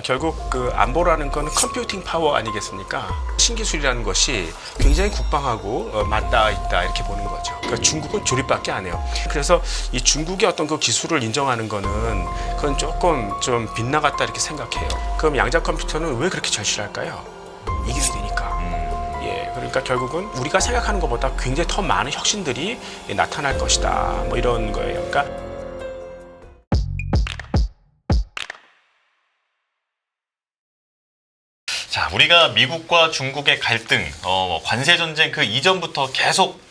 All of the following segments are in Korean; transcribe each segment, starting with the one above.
결국 그 안보라는 건 컴퓨팅 파워 아니겠습니까? 신기술이라는 것이 굉장히 국방하고 맞닿아 있다 이렇게 보는 거죠. 그러니까 중국은 조립밖에 안 해요. 그래서 이 중국의 어떤 그 기술을 인정하는 거는 그건 조금 좀 빗나갔다 이렇게 생각해요. 그럼 양자 컴퓨터는 왜 그렇게 절실할까요? 이기게 되니까. 예, 그러니까 결국은 우리가 생각하는 것보다 굉장히 더 많은 혁신들이 나타날 것이다. 뭐 이런 거예요. 그러니까. 자, 우리가 미국과 중국의 갈등, 관세 전쟁 그 이전부터 계속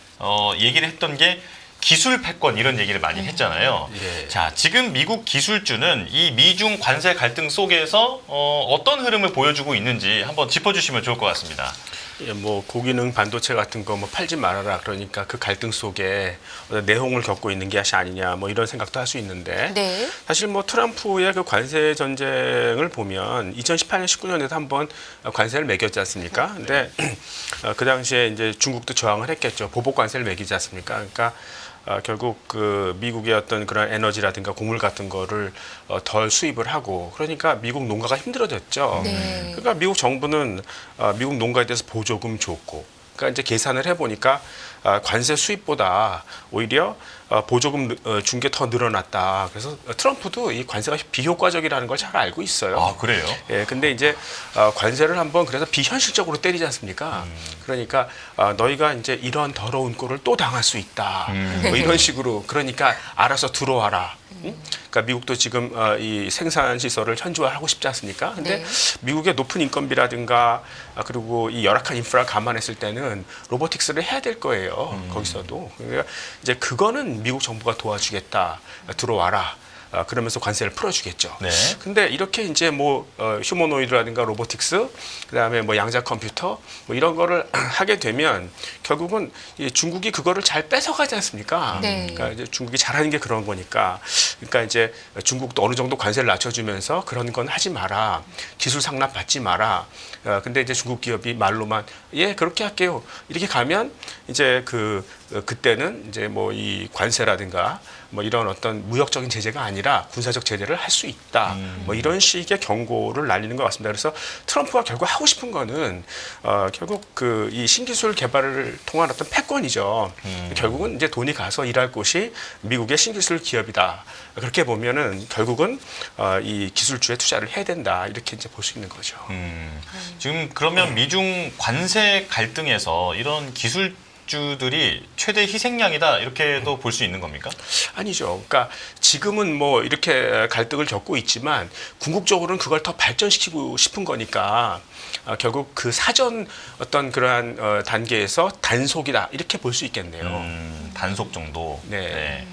얘기를 했던 게 기술 패권 이런 얘기를 많이 했잖아요. 예. 자, 지금 미국 기술주는 이 미중 관세 갈등 속에서 어떤 흐름을 보여주고 있는지 한번 짚어주시면 좋을 것 같습니다. 예, 뭐 고기능 반도체 같은 거 뭐 팔지 말아라 그러니까 그 갈등 속에 내홍을 겪고 있는 것이 아니냐 뭐 이런 생각도 할 수 있는데 네. 사실 뭐 트럼프의 그 관세 전쟁을 보면 2018년 19년에도 한번 관세를 매겼지 않습니까? 근데 그 당시에 이제 중국도 저항을 했겠죠. 보복 관세를 매기지 않습니까? 그러니까 결국 그 미국의 어떤 그런 에너지라든가 곡물 같은 거를 덜 수입을 하고 그러니까 미국 농가가 힘들어졌죠. 네. 그러니까 미국 정부는 미국 농가에 대해서 보조금 줬고 그러니까 이제 계산을 해보니까 관세 수입보다 오히려 보조금 준 게 더 늘어났다. 그래서 트럼프도 이 관세가 비효과적이라는 걸 잘 알고 있어요. 아, 그래요? 예, 근데 이제 관세를 한번 그래서 비현실적으로 때리지 않습니까? 그러니까 너희가 이제 이런 더러운 꼴을 또 당할 수 있다. 뭐 이런 식으로 그러니까 알아서 들어와라. 응? 그러니까 미국도 지금 이 생산 시설을 현지화하고 싶지 않습니까? 근데 네. 미국의 높은 인건비라든가 그리고 이 열악한 인프라를 감안했을 때는 로보틱스를 해야 될 거예요. 거기서도. 그러니까 이제 그거는 미국 정부가 도와주겠다. 들어와라. 그러면서 관세를 풀어주겠죠. 네. 근데 이렇게 이제 뭐 휴머노이드라든가 로보틱스, 그다음에 뭐 양자 컴퓨터 뭐 이런 거를 하게 되면 결국은 이 중국이 그거를 잘 뺏어가지 않습니까? 네. 그러니까 이제 중국이 잘하는 게 그런 거니까. 그러니까 이제 중국도 어느 정도 관세를 낮춰주면서 그런 건 하지 마라, 기술 상납 받지 마라. 근데 이제 중국 기업이 말로만 예 그렇게 할게요. 이렇게 가면 이제 그때는 이제 뭐 이 관세라든가 뭐 이런 어떤 무역적인 제재가 아니라 군사적 제재를 할 수 있다. 뭐 이런 식의 경고를 날리는 것 같습니다. 그래서 트럼프가 결국 하고 싶은 거는 결국 그 이 신기술 개발을 통한 어떤 패권이죠. 결국은 이제 돈이 가서 일할 곳이 미국의 신기술 기업이다. 그렇게 보면은 결국은 이 기술주에 투자를 해야 된다. 이렇게 이제 볼 수 있는 거죠. 지금 그러면 미중 관세 갈등에서 이런 기술주들이 최대 희생양이다 이렇게도 볼 수 있는 겁니까? 아니죠. 그러니까 지금은 뭐 이렇게 갈등을 겪고 있지만 궁극적으로는 그걸 더 발전시키고 싶은 거니까 결국 그 사전 어떤 그러한 단계에서 단속이다 이렇게 볼 수 있겠네요. 단속 정도. 네.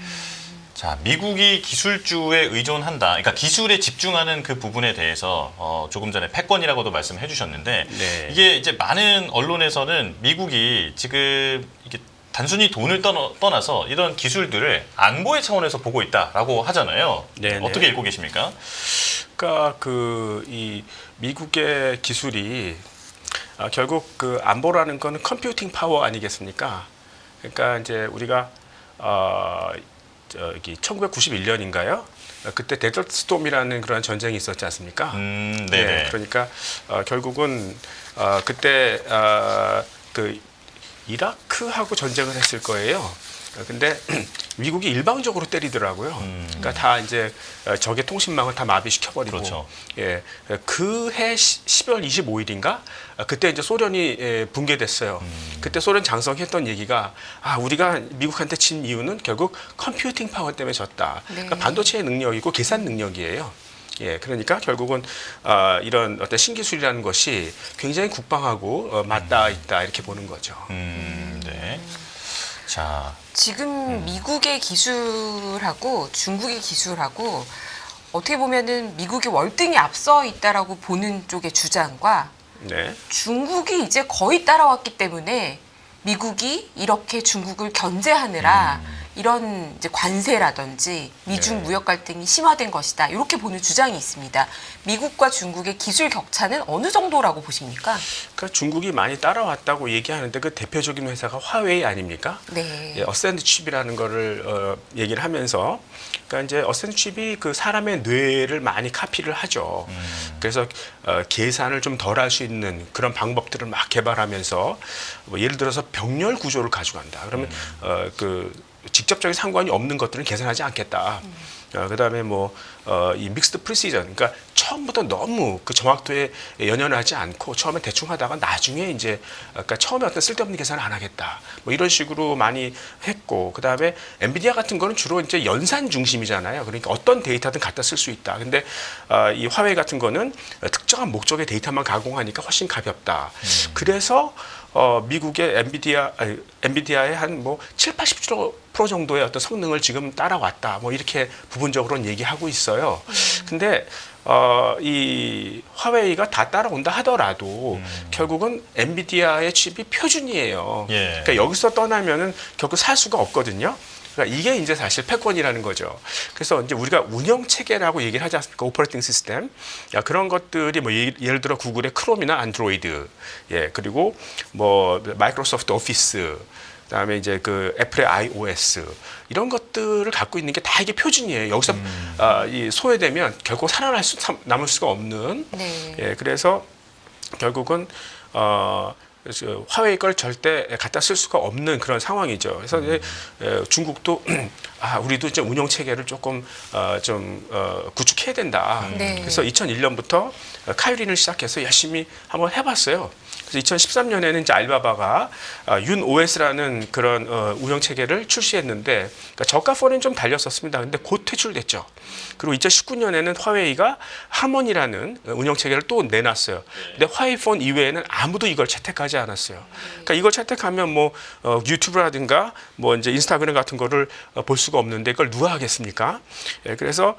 자, 미국이 기술주에 의존한다. 그러니까 기술에 집중하는 그 부분에 대해서 조금 전에 패권이라고도 말씀해 주셨는데 네. 이게 이제 많은 언론에서는 미국이 지금 이게 단순히 돈을 떠나서 이런 기술들을 안보의 차원에서 보고 있다라고 하잖아요. 네네. 어떻게 읽고 계십니까? 그러니까 이 미국의 기술이 결국 그 안보라는 거는 컴퓨팅 파워 아니겠습니까? 그러니까 이제 우리가 저기 1991년인가요? 그때 데저트 스톰이라는 그런 전쟁이 있었지 않습니까? 네네. 네, 그러니까 결국은 그때 그 이라크하고 전쟁을 했을 거예요. 근데 미국이 일방적으로 때리더라고요. 그러니까 다 이제 적의 통신망을 다 마비시켜버리고. 그렇죠. 예, 그해 10월 25일인가? 그때 이제 소련이 붕괴됐어요. 그때 소련 장성이 했던 얘기가 우리가 미국한테 친 이유는 결국 컴퓨팅 파워 때문에 졌다. 네. 그러니까 반도체의 능력이고 계산 능력이에요. 예, 그러니까 결국은 이런 어떤 신기술이라는 것이 굉장히 국방하고 맞닿아 있다 이렇게 보는 거죠. 네. 자, 지금 미국의 기술하고 중국의 기술하고 어떻게 보면은 미국이 월등히 앞서 있다라고 보는 쪽의 주장과 네. 중국이 이제 거의 따라왔기 때문에 미국이 이렇게 중국을 견제하느라 이런 이제 관세라든지 미중 네. 무역 갈등이 심화된 것이다. 이렇게 보는 주장이 있습니다. 미국과 중국의 기술 격차는 어느 정도라고 보십니까? 그러니까 중국이 많이 따라왔다고 얘기하는데 그 대표적인 회사가 화웨이 아닙니까? 네. 예, 어센드 칩이라는 거를 얘기를 하면서 그러니까 이제 어센드 칩이 그 사람의 뇌를 많이 카피를 하죠. 그래서 계산을 좀 덜 할 수 있는 그런 방법들을 막 개발하면서 뭐 예를 들어서 병렬 구조를 가져간다. 그러면 그 직접적인 상관이 없는 것들은 계산하지 않겠다. 그다음에 이 믹스드 프리시전, 그러니까 처음부터 너무 그 정확도에 연연하지 않고 처음에 대충 하다가 나중에 이제 그러니까 처음에 어떤 쓸데없는 계산을 안 하겠다. 뭐 이런 식으로 많이 했고, 그다음에 엔비디아 같은 거는 주로 이제 연산 중심이잖아요. 그러니까 어떤 데이터든 갖다 쓸 수 있다. 근데 이 화웨이 같은 거는 특정한 목적의 데이터만 가공하니까 훨씬 가볍다. 그래서 미국의 엔비디아의 한 70-80% 정도의 어떤 성능을 지금 따라왔다. 뭐 이렇게 부분적으로는 얘기하고 있어요. 근데 이 화웨이가 다 따라온다 하더라도 결국은 엔비디아의 칩이 표준이에요. 예. 그러니까 여기서 떠나면은 결국 살 수가 없거든요. 그러니까 이게 이제 사실 패권이라는 거죠. 그래서 이제 우리가 운영 체계라고 얘기를 하지 않습니까? 오퍼레이팅 시스템. 그런 것들이 뭐 예를 들어 구글의 크롬이나 안드로이드, 예, 그리고 뭐 마이크로소프트 오피스, 그다음에 이제 그 애플의 iOS 이런 것들을 갖고 있는 게 다 이게 표준이에요. 여기서 이 소외되면 결국 남을 수가 없는. 네. 예, 그래서 결국은 그래서 화웨이 걸 절대 갖다 쓸 수가 없는 그런 상황이죠. 그래서 이제 중국도 우리도 이제 운영 체계를 조금 구축해야 된다. 네. 그래서 2001년부터 카이린을 시작해서 열심히 한번 해봤어요. 그래서 2013년에는 이제 알바바가 윤OS라는 그런 운영 체계를 출시했는데, 그러니까 저가 폰은 좀 달렸었습니다. 근데 곧 퇴출됐죠. 그리고 2019년에는 화웨이가 하모니라는 운영 체계를 또 내놨어요. 근데 화웨이 폰 이외에는 아무도 이걸 채택하지 않았어요. 그러니까 이걸 채택하면 유튜브라든가 이제 인스타그램 같은 거를 볼 수가 없는데 이걸 누가 하겠습니까? 예, 그래서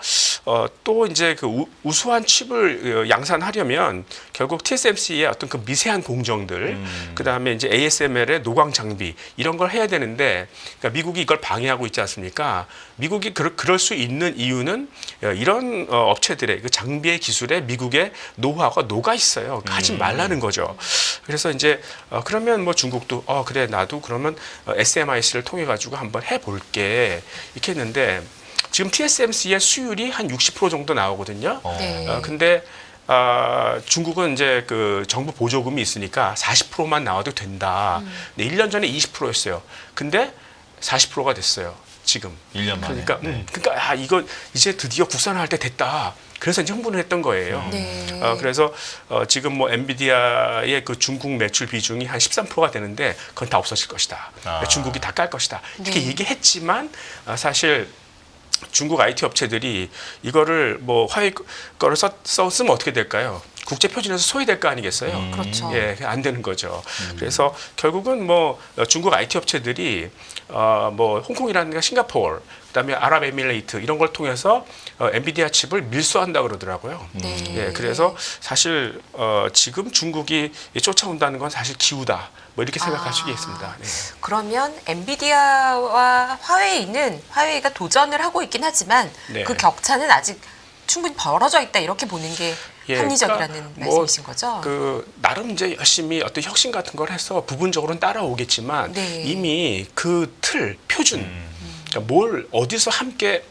또 이제 그 우수한 칩을 양산하려면 결국 TSMC의 어떤 그 미세한 공정들, 그다음에 이제 ASML의 노광 장비 이런 걸 해야 되는데, 그러니까 미국이 이걸 방해하고 있지 않습니까? 미국이 그럴 수 있는 이유는 이런 업체들의 그 장비의 기술에 미국의 노하우가 녹아 있어요. 하지 말라는 거죠. 그래서 이제 그러면 중국도 그래 나도 그러면 SMIC를 통해 가지고 한번 해볼게 이렇게 했는데, 지금 TSMC의 수율이 한 60% 정도 나오거든요. 네. 근데 중국은 이제 그 정부 보조금이 있으니까 40%만 나와도 된다. 근데 1년 전에 20%였어요. 근데 40%가 됐어요. 지금. 1년 만에. 그러니까, 그러니까 이거 이제 드디어 국산화할 때 됐다. 그래서 이제 흥분을 했던 거예요. 네. 그래서 지금 엔비디아의 그 중국 매출 비중이 한 13%가 되는데 그건 다 없어질 것이다. 중국이 다 깔 것이다. 이렇게 네. 얘기했지만 사실 중국 IT 업체들이 이거를 화웨이 거를 쓰면 어떻게 될까요? 국제 표준에서 소외될 거 아니겠어요? 그렇죠. 예, 안 되는 거죠. 그래서 결국은 중국 IT 업체들이 홍콩이라든가 싱가포르, 그다음에 아랍에미레이트 이런 걸 통해서 엔비디아 칩을 밀수한다 그러더라고요. 네. 예, 그래서 사실 지금 중국이 쫓아온다는 건 사실 기우다. 이렇게 생각할 수 있겠습니다. 네. 그러면 엔비디아와 화웨이가 도전을 하고 있긴 하지만 네. 그 격차는 아직 충분히 벌어져 있다 이렇게 보는 게 예, 합리적이라는 그러니까 말씀이신 거죠? 나름 이제 열심히 어떤 혁신 같은 걸 해서 부분적으로는 따라오겠지만 네. 이미 그 표준, 그러니까 뭘 어디서 함께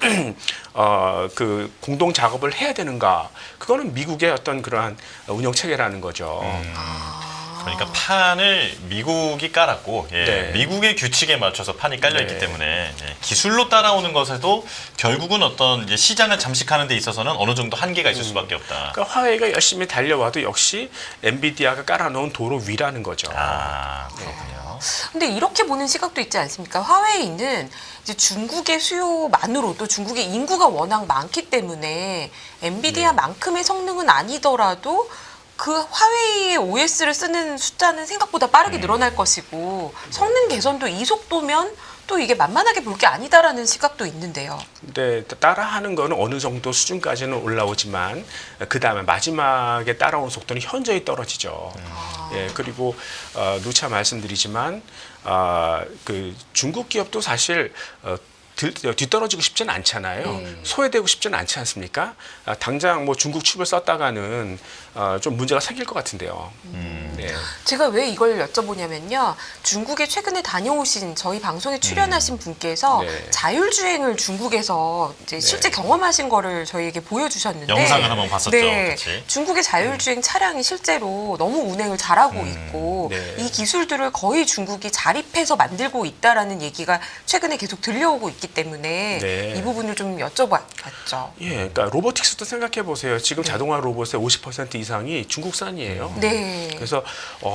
그 공동 작업을 해야 되는가, 그거는 미국의 어떤 그러한 운영 체계라는 거죠. 그러니까 판을 미국이 깔았고, 네. 미국의 규칙에 맞춰서 판이 깔려 있기 네. 때문에 기술로 따라오는 것에도 결국은 어떤 이제 시장을 잠식하는 데 있어서는 어느 정도 한계가 있을 수밖에 없다. 그러니까 화웨이가 열심히 달려와도 역시 엔비디아가 깔아놓은 도로 위라는 거죠. 그렇군요. 근데 이렇게 보는 시각도 있지 않습니까? 화웨이는 이제 중국의 수요만으로도 중국의 인구가 워낙 많기 때문에 엔비디아만큼의 성능은 아니더라도 그 화웨이의 OS를 쓰는 숫자는 생각보다 빠르게 늘어날 것이고 성능 개선도 이 속도면 또 이게 만만하게 볼 게 아니다라는 시각도 있는데요. 근데 따라하는 거는 어느 정도 수준까지는 올라오지만 그 다음에 마지막에 따라오는 속도는 현저히 떨어지죠. 예, 그리고 누차 말씀드리지만 그 중국 기업도 사실 뒤떨어지고 싶지는 않잖아요. 네. 소외되고 싶지는 않지 않습니까? 당장 뭐 중국 칩을 썼다가는 좀 문제가 생길 것 같은데요. 네. 제가 왜 이걸 여쭤보냐면요. 중국에 최근에 다녀오신 저희 방송에 출연하신 분께서 네. 자율주행을 중국에서 이제 실제 경험하신 거를 저희에게 보여주셨는데 영상을 한번 봤었죠. 네, 그치? 중국의 자율주행 차량이 실제로 너무 운행을 잘하고 있고 네. 이 기술들을 거의 중국이 자립해서 만들고 있다라는 얘기가 최근에 계속 들려오고 있기 때문에 네. 이 부분을 좀 여쭤봤죠. 예, 그러니까 로보틱스도 생각해 보세요. 지금 자동화 로봇의 50% 이상이 중국산이에요. 네. 그래서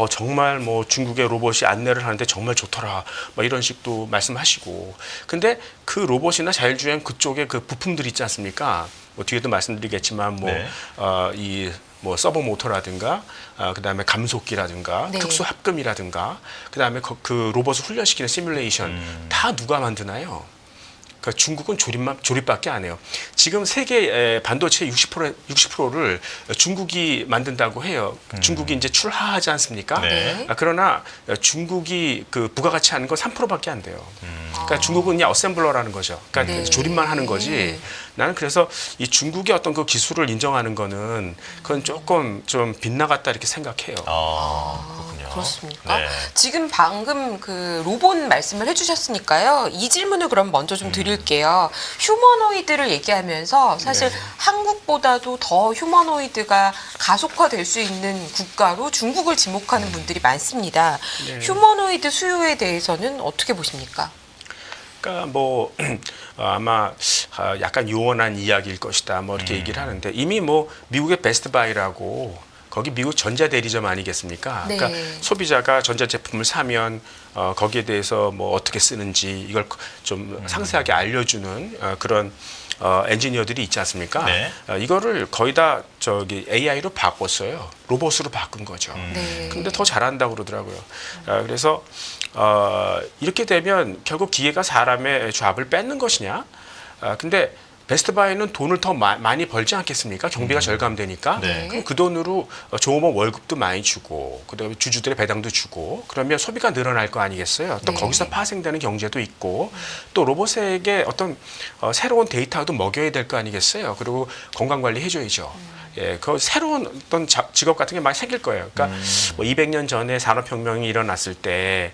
정말 뭐 중국의 로봇이 안내를 하는데 정말 좋더라, 뭐 이런 식도 말씀하시고. 근데 그 로봇이나 자율주행 그쪽에 그 부품들 있지 않습니까? 뭐 뒤에도 말씀드리겠지만 뭐 네. 이 뭐 서버 모터라든가 그다음에 감속기라든가 네. 특수 합금이라든가 그다음에 그 로봇을 훈련시키는 시뮬레이션 다 누가 만드나요? 그러니까 중국은 조립밖에 안 해요. 지금 세계 반도체 60%를 중국이 만든다고 해요. 중국이 이제 출하하지 않습니까? 네. 그러나 중국이 그 부가가치 하는 건 3%밖에 안 돼요. 그러니까 중국은 그냥 어셈블러라는 거죠. 그러니까 네. 조립만 하는 거지. 나는 그래서 이 중국의 어떤 그 기술을 인정하는 거는 그건 조금 좀 빗나갔다 이렇게 생각해요. 그렇군요. 그렇습니까? 네. 지금 방금 그 로봇 말씀을 해주셨으니까요. 이 질문을 그럼 먼저 좀 드릴게요. 휴머노이드를 얘기하면서 사실 네. 한국보다도 더 휴머노이드가 가속화될 수 있는 국가로 중국을 지목하는 분들이 많습니다. 네. 휴머노이드 수요에 대해서는 어떻게 보십니까? 그러니까 뭐 아마 약간 요원한 이야기일 것이다 뭐 이렇게 얘기를 하는데 이미 뭐 미국의 베스트바이라고 거기 미국 전자대리점 아니겠습니까? 네. 그러니까 소비자가 전자제품을 사면 거기에 대해서 뭐 어떻게 쓰는지 이걸 좀 상세하게 알려주는 그런 엔지니어들이 있지 않습니까? 네. 이거를 거의 다 저기 AI로 바꿨어요. 로봇으로 바꾼 거죠. 네. 근데 더 잘한다고 그러더라고요. 그래서 이렇게 되면 결국 기계가 사람의 잡을 뺏는 것이냐? 근데 베스트바이는 돈을 더 많이 벌지 않겠습니까? 경비가 절감되니까. 네. 그럼 그 돈으로 조업원 월급도 많이 주고, 그다음에 주주들의 배당도 주고, 그러면 소비가 늘어날 거 아니겠어요? 또 네. 거기서 파생되는 경제도 있고, 또 로봇에게 어떤 새로운 데이터도 먹여야 될 거 아니겠어요? 그리고 건강 관리 해줘야죠. 예, 그 새로운 어떤 직업 같은 게 많이 생길 거예요. 그러니까 뭐 200년 전에 산업혁명이 일어났을 때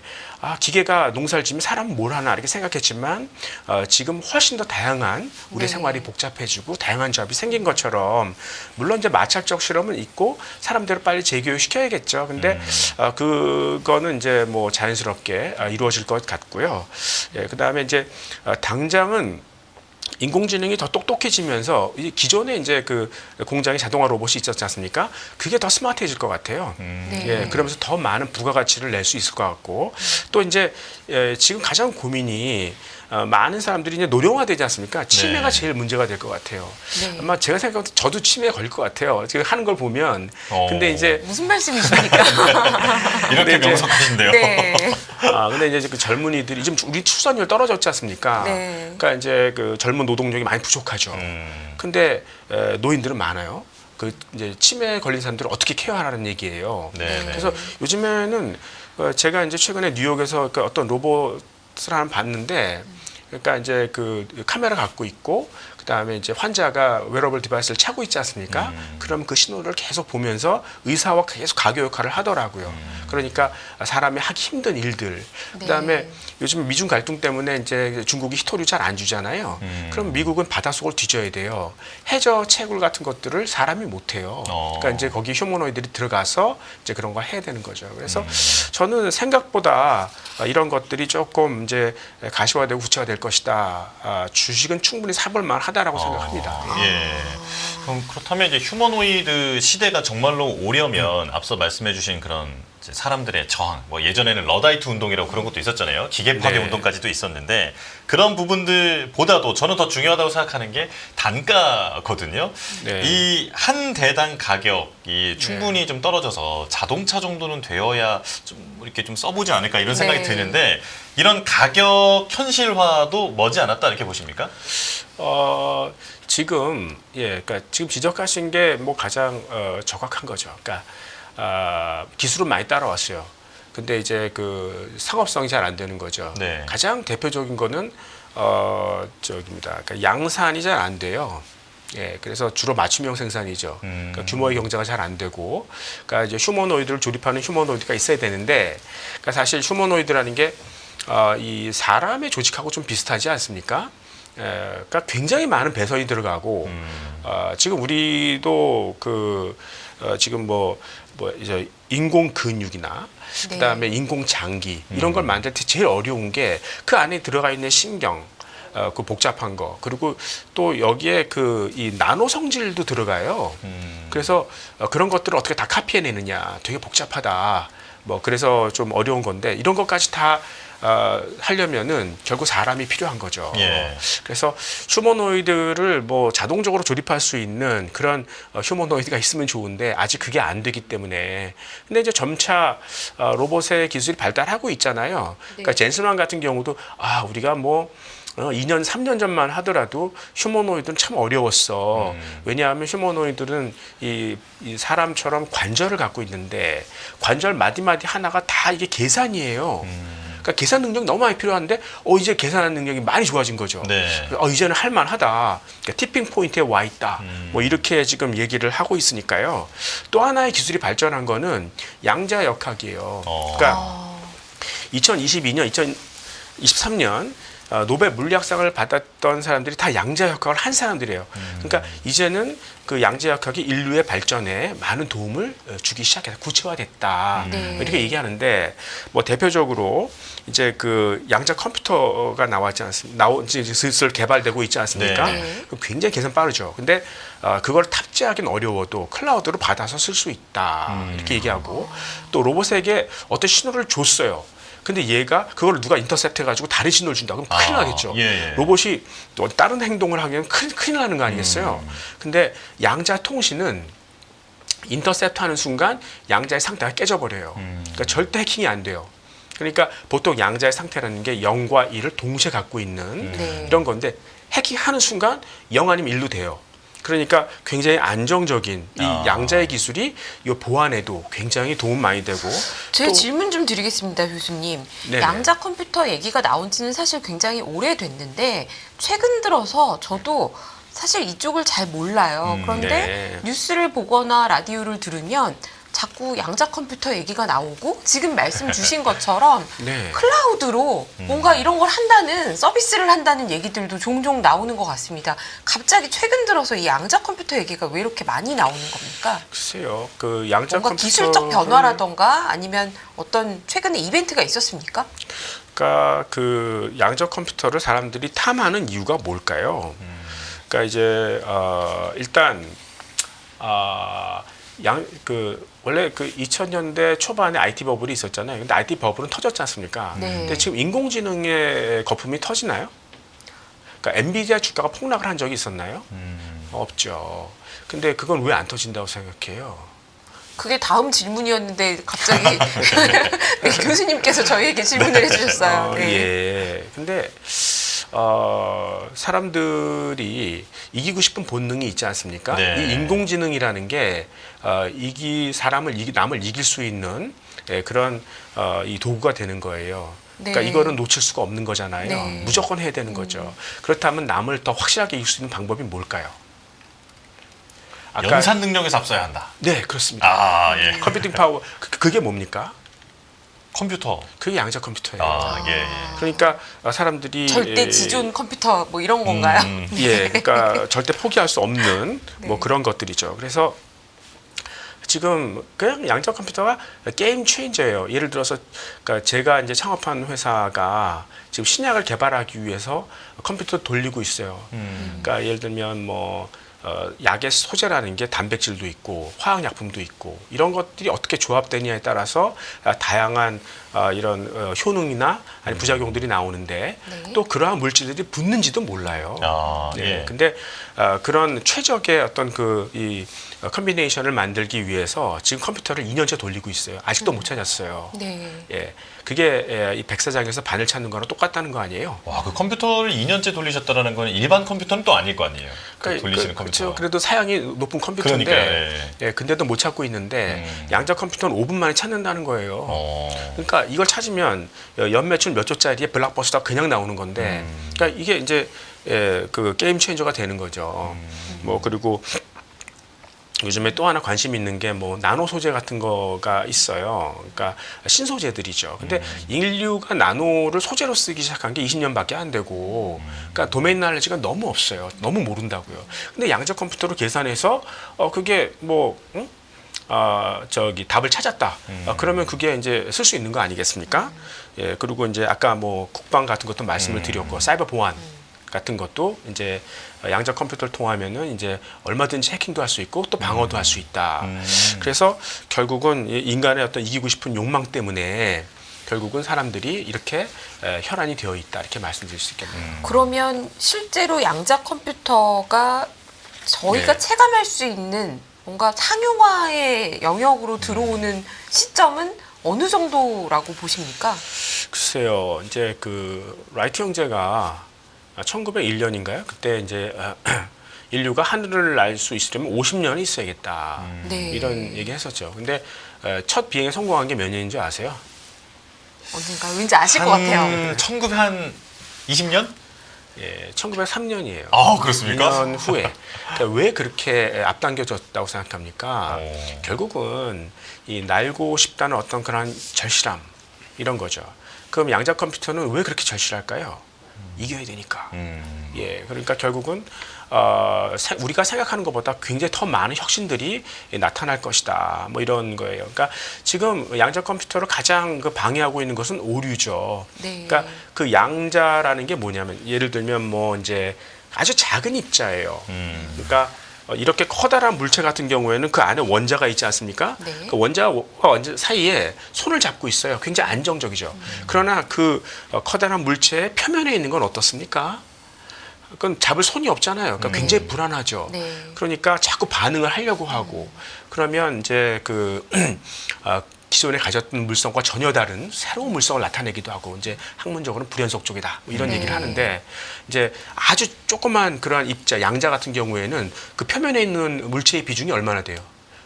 기계가 농사를 지면 사람은 뭘 하나 이렇게 생각했지만 지금 훨씬 더 다양한 우리 네. 생활이 복잡해지고 다양한 잡이 생긴 것처럼 물론 이제 마찰적 실험은 있고 사람들을 빨리 재교육시켜야겠죠. 근데 그거는 이제 뭐 자연스럽게 이루어질 것 같고요. 예, 그다음에 이제 당장은 인공지능이 더 똑똑해지면서 기존에 이제 그 공장에 자동화 로봇이 있었지 않습니까? 그게 더 스마트해질 것 같아요. 네. 예, 그러면서 더 많은 부가가치를 낼 수 있을 것 같고 또 이제 지금 가장 고민이 많은 사람들이 이제 노령화되지 않습니까? 치매가 네. 제일 문제가 될 것 같아요. 네. 아마 제가 생각해도 저도 치매에 걸릴 것 같아요. 지금 하는 걸 보면. 어. 근데 이제 무슨 말씀이십니까? 이렇게 이제- 명석하신데요. 네. 근데 이제 그 젊은이들이 지금 우리 출산율 떨어졌지 않습니까? 네. 그러니까 이제 그 젊은 노동력이 많이 부족하죠. 근데 노인들은 많아요. 그 이제 치매에 걸린 사람들을 어떻게 케어하라는 얘기예요. 네. 그래서 요즘에는 제가 이제 최근에 뉴욕에서 그 어떤 로봇을 하나 봤는데, 그러니까 이제 그 카메라 갖고 있고, 그다음에 이제 환자가 웨어러블 디바이스를 차고 있지 않습니까? 그럼 그 신호를 계속 보면서 의사와 계속 가교 역할을 하더라고요. 그러니까 사람이 하기 힘든 일들. 그다음에 네. 요즘 미중 갈등 때문에 이제 중국이 히토류 잘 안 주잖아요. 그럼 미국은 바닷속을 뒤져야 돼요. 해저 채굴 같은 것들을 사람이 못 해요. 그러니까 이제 거기 휴머노이들이 들어가서 이제 그런 걸 해야 되는 거죠. 그래서 저는 생각보다 이런 것들이 조금 이제 가시화되고 구체화될 것이다. 주식은 충분히 사볼 만하다라고 생각합니다. 예. 그럼 그렇다면 이제 휴머노이드 시대가 정말로 오려면 앞서 말씀해주신 그런 이제 사람들의 저항, 뭐 예전에는 러다이트 운동이라고 그런 것도 있었잖아요. 기계 파괴 네. 운동까지도 있었는데 그런 부분들보다도 저는 더 중요하다고 생각하는 게 단가거든요. 네. 이 한 대당 가격이 충분히 좀 떨어져서 자동차 정도는 되어야 좀 이렇게 좀 써보지 않을까 이런 생각이 네. 드는데 이런 가격 현실화도 머지않았다 이렇게 보십니까? 지금 그러니까 지금 지적하신 게 뭐 가장 정확한 거죠. 그러니까 기술은 많이 따라왔어요. 근데 이제 그 상업성이 잘 안 되는 거죠. 네. 가장 대표적인 거는 저기입니다. 그러니까 양산이 잘 안 돼요. 예, 그래서 주로 맞춤형 생산이죠. 그러니까 규모의 경제가 잘 안 되고, 그러니까 이제 휴머노이드를 조립하는 휴머노이드가 있어야 되는데, 그러니까 사실 휴머노이드라는 게 이 사람의 조직하고 좀 비슷하지 않습니까? 그러니까 굉장히 많은 배선이 들어가고, 지금 우리도 지금 이제 인공 근육이나 네. 그다음에 인공 장기 이런 걸 만들 때 제일 어려운 게 그 안에 들어가 있는 신경. 그 복잡한 거 그리고 또 여기에 이 나노 성질도 들어가요. 그래서 그런 것들을 어떻게 다 카피해내느냐 되게 복잡하다. 그래서 좀 어려운 건데 이런 것까지 다 하려면은 결국 사람이 필요한 거죠. 예. 그래서 휴머노이드를 자동적으로 조립할 수 있는 그런 휴머노이드가 있으면 좋은데 아직 그게 안 되기 때문에 근데 이제 점차 로봇의 기술이 발달하고 있잖아요. 그러니까 젠슨왕 같은 경우도 우리가 2년, 3년 전만 하더라도 휴머노이드는 참 어려웠어. 왜냐하면 휴머노이드는 이 사람처럼 관절을 갖고 있는데 관절 마디마디 하나가 다 이게 계산이에요. 그러니까 계산 능력이 너무 많이 필요한데 이제 계산하는 능력이 많이 좋아진 거죠. 네. 이제는 할만하다. 그러니까 티핑 포인트에 와 있다. 이렇게 지금 얘기를 하고 있으니까요. 또 하나의 기술이 발전한 거는 양자역학이에요. 그러니까 2022년, 2023년 노벨 물리학상을 받았던 사람들이 다 양자역학을 한 사람들이에요. 그러니까 이제는 그 양자역학이 인류의 발전에 많은 도움을 주기 시작해서 구체화됐다. 이렇게 얘기하는데 대표적으로 이제 그 양자 컴퓨터가 나왔지 않습니까? 이제 슬슬 개발되고 있지 않습니까? 네. 굉장히 계산 빠르죠. 근데 그걸 탑재하기는 어려워도 클라우드로 받아서 쓸 수 있다. 이렇게 얘기하고 또 로봇에게 어떤 신호를 줬어요. 근데 얘가 그걸 누가 인터셉트 해가지고 다른 신호를 준다. 그럼 큰일 나겠죠. 예. 로봇이 또 다른 행동을 하면 큰일 나는 거 아니겠어요. 근데 양자 통신은 인터셉트 하는 순간 양자의 상태가 깨져버려요. 그러니까 절대 해킹이 안 돼요. 그러니까 보통 양자의 상태라는 게 0과 1을 동시에 갖고 있는 이런 건데 해킹하는 순간 0 아니면 1로 돼요. 그러니까 굉장히 안정적인 이 양자의 기술이 이 보안에도 굉장히 도움 많이 되고 제 질문 좀 드리겠습니다, 교수님. 네네. 양자 컴퓨터 얘기가 나온 지는 사실 굉장히 오래됐는데 최근 들어서 저도 사실 이쪽을 잘 몰라요. 그런데 네. 뉴스를 보거나 라디오를 들으면 자꾸 양자 컴퓨터 얘기가 나오고 지금 말씀 주신 것처럼 네. 클라우드로 뭔가 이런 걸 한다는 서비스를 한다는 얘기들도 종종 나오는 것 같습니다. 갑자기 최근 들어서 이 양자 컴퓨터 얘기가 왜 이렇게 많이 나오는 겁니까? 글쎄요. 그 양자 뭔가 컴퓨터 기술적 변화라던가 아니면 어떤 최근에 이벤트가 있었습니까? 그러니까 그 양자 컴퓨터를 사람들이 탐하는 이유가 뭘까요? 그러니까 이제 일단 원래 그 2000년대 초반에 IT 버블이 있었잖아요. 근데 IT 버블은 터졌지 않습니까? 네. 근데 지금 인공지능의 거품이 터지나요? 그러니까 엔비디아 주가가 폭락을 한 적이 있었나요? 없죠. 근데 그건 왜 안 터진다고 생각해요? 그게 다음 질문이었는데 갑자기 네, 교수님께서 저희에게 질문을 해주셨어요. 네. 예. 근데 사람들이 이기고 싶은 본능이 있지 않습니까? 네. 이 인공지능이라는 게 남을 이길 수 있는 그런 이 도구가 되는 거예요. 그러니까 네. 이거는 놓칠 수가 없는 거잖아요. 네. 무조건 해야 되는 거죠. 그렇다면 남을 더 확실하게 이길 수 있는 방법이 뭘까요? 연산 능력에서 앞서야 한다. 네, 그렇습니다. 예. 컴퓨팅 파워 그게 뭡니까? 컴퓨터. 그게 양자 컴퓨터예요. 예. 그러니까 사람들이 절대 지존 컴퓨터 뭐 이런 건가요? 예, 그러니까 절대 포기할 수 없는 뭐 네. 그런 것들이죠. 그래서 지금 그냥 양자 컴퓨터가 게임 체인저예요. 예를 들어서 그러니까 제가 이제 창업한 회사가 지금 신약을 개발하기 위해서 컴퓨터 돌리고 있어요. 그러니까 예를 들면 약의 소재라는 게 단백질도 있고 화학약품도 있고 이런 것들이 어떻게 조합되냐에 따라서 다양한 이런 효능이나 아니 부작용들이 나오는데 네. 또 그러한 물질들이 붙는지도 몰라요. 네. 예. 근데 그런 최적의 어떤 이 컨비네이션을 만들기 위해서 지금 컴퓨터를 2년째 돌리고 있어요. 아직도 못 찾았어요. 네. 예. 그게 이 백사장에서 바늘 찾는 거랑 똑같다는 거 아니에요? 와, 그 컴퓨터를 2년째 돌리셨다라는 건 일반 컴퓨터는 또 아닐 거 아니에요. 그 돌리시는 컴퓨터. 그렇죠. 그래도 사양이 높은 컴퓨터인데, 그러니까, 예, 근데도 못 찾고 있는데 양자 컴퓨터는 5분 만에 찾는다는 거예요. 그러니까 이걸 찾으면 연매출 몇 조짜리의 블록버스터가 그냥 나오는 건데, 그러니까 이게 이제 그 게임 체인저가 되는 거죠. 뭐 그리고 요즘에 또 하나 관심 있는 게 뭐 나노 소재 같은 거가 있어요. 그러니까 신소재들이죠. 근데 인류가 나노를 소재로 쓰기 시작한 게 20년밖에 안 되고, 그러니까 도메인 날리지가 너무 없어요. 너무 모른다고요. 근데 양자 컴퓨터로 계산해서 그게 뭐 저기 답을 찾았다. 그러면 그게 이제 쓸 수 있는 거 아니겠습니까? 예, 그리고 이제 아까 뭐 국방 같은 것도 말씀을 드렸고, 사이버 보안 같은 것도 이제 양자 컴퓨터를 통하면은 이제 얼마든지 해킹도 할 수 있고 또 방어도 할 수 있다. 그래서 결국은 인간의 어떤 이기고 싶은 욕망 때문에 결국은 사람들이 이렇게 혈안이 되어 있다, 이렇게 말씀드릴 수 있겠네요. 그러면 실제로 양자 컴퓨터가 저희가 네. 체감할 수 있는 뭔가 상용화의 영역으로 들어오는 시점은 어느 정도라고 보십니까? 글쎄요, 이제 그 라이트 형제가 1901년인가요? 그때 이제 인류가 하늘을 날 수 있으려면 50년이 있어야겠다. 네. 이런 얘기 했었죠. 근데 첫 비행에 성공한 게 몇 년인 줄 아세요? 언젠가 왠지 아실 것 같아요. 1920년? 예, 1903년이에요. 아, 그렇습니까? 2년 후에. 그러니까 왜 그렇게 앞당겨졌다고 생각합니까? 결국은 이 날고 싶다는 어떤 그런 절실함, 이런 거죠. 그럼 양자 컴퓨터는 왜 그렇게 절실할까요? 이겨야 되니까. 예, 그러니까 결국은 우리가 생각하는 것보다 굉장히 더 많은 혁신들이 나타날 것이다. 뭐 이런 거예요. 그러니까 지금 양자 컴퓨터를 가장 그 방해하고 있는 것은 오류죠. 네. 그러니까 그 양자라는 게 뭐냐면, 예를 들면 뭐 이제 아주 작은 입자예요. 그러니까 이렇게 커다란 물체 같은 경우에는 그 안에 원자가 있지 않습니까? 네. 그 원자와 원자 사이에 손을 잡고 있어요. 굉장히 안정적이죠. 그러나 그 커다란 물체의 표면에 있는 건 어떻습니까? 그건 잡을 손이 없잖아요. 그러니까 굉장히 불안하죠. 네. 그러니까 자꾸 반응을 하려고 하고, 그러면 이제 그 기존에 가졌던 물성과 전혀 다른 새로운 물성을 나타내기도 하고, 이제 학문적으로는 불연속 쪽이다, 뭐 이런 네. 얘기를 하는데, 이제 아주 조그만 그런 입자 양자 같은 경우에는 그 표면에 있는 물체의 비중이 얼마나 돼요?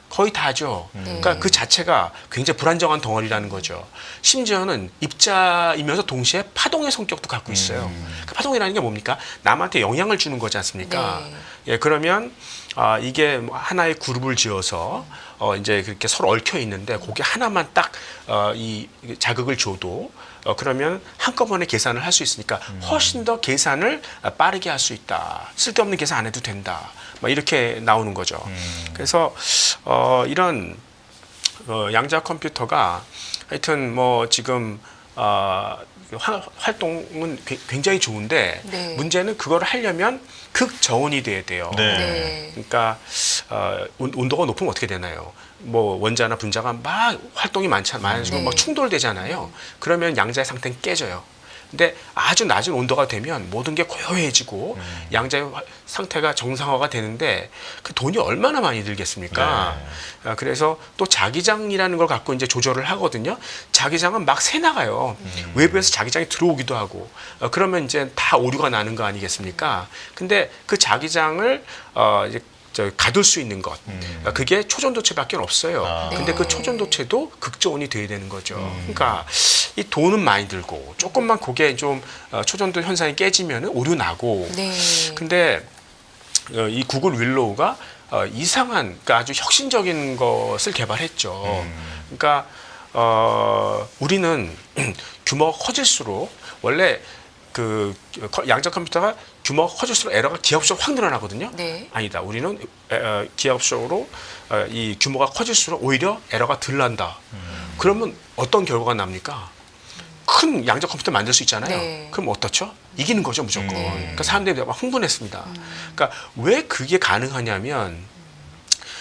거의 다죠. 그러니까 그 자체가 굉장히 불안정한 덩어리라는 거죠. 심지어는 입자이면서 동시에 파동의 성격도 갖고 있어요. 그 파동이라는 게 뭡니까? 남한테 영향을 주는 거지 않습니까? 네. 예, 그러면 이게 뭐 하나의 그룹을 지어서 이제 그렇게 서로 얽혀 있는데, 거기 하나만 딱 이 자극을 줘도 그러면 한꺼번에 계산을 할 수 있으니까 훨씬 더 계산을 빠르게 할 수 있다. 쓸데없는 계산 안 해도 된다. 막 이렇게 나오는 거죠. 그래서 이런 양자 컴퓨터가 하여튼 뭐 지금 활동은 굉장히 좋은데, 네. 문제는 그걸 하려면 극저온이 돼야 돼요. 네. 네. 그러니까 온도가 높으면 어떻게 되나요? 뭐 원자나 분자가 막 활동이 많아지고 네. 막 충돌되잖아요. 그러면 양자의 상태는 깨져요. 근데 아주 낮은 온도가 되면 모든 게 고요해지고 양자의 상태가 정상화가 되는데, 그 돈이 얼마나 많이 들겠습니까? 그래서 또 자기장이라는 걸 갖고 이제 조절을 하거든요. 자기장은 막 새 나가요. 외부에서 자기장이 들어오기도 하고, 그러면 이제 다 오류가 나는 거 아니겠습니까? 근데 그 자기장을 이제 가둘 수 있는 것, 그게 초전도체밖에 없어요. 근데 그 초전도체도 극저온이 돼야 되는 거죠. 그러니까 이 돈은 많이 들고, 조금만 그게 좀 초전도 현상이 깨지면 오류 나고. 네. 근데 이 구글 윌로우가 이상한, 그러니까 아주 혁신적인 것을 개발했죠. 그러니까 우리는 규모가 커질수록, 원래 그 양자 컴퓨터가 규모가 커질수록 에러가 기하급수적으로 확 늘어나거든요. 네. 아니다. 우리는 기하급수적으로 이 규모가 커질수록 오히려 에러가 덜 난다. 그러면 어떤 결과가 납니까? 큰 양자 컴퓨터 만들 수 있잖아요. 네. 그럼 어떻죠? 이기는 거죠, 무조건. 그러니까 사람들이 막 흥분했습니다. 그러니까 왜 그게 가능하냐면,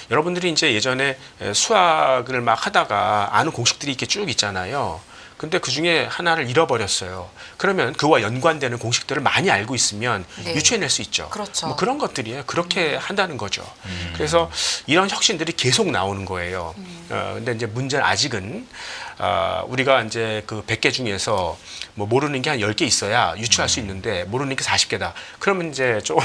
여러분들이 이제 예전에 수학을 막 하다가 아는 공식들이 이렇게 쭉 있잖아요. 근데 그 중에 하나를 잃어버렸어요. 그러면 그와 연관되는 공식들을 많이 알고 있으면 네. 유추해낼 수 있죠. 그렇죠. 뭐 그런 것들이에요. 그렇게 한다는 거죠. 그래서 이런 혁신들이 계속 나오는 거예요. 근데 이제 문제는 아직은 우리가 이제 그 100개 중에서 뭐 모르는 게 한 10개 있어야 유추할 수 있는데 모르는 게 40개다. 그러면 이제 좀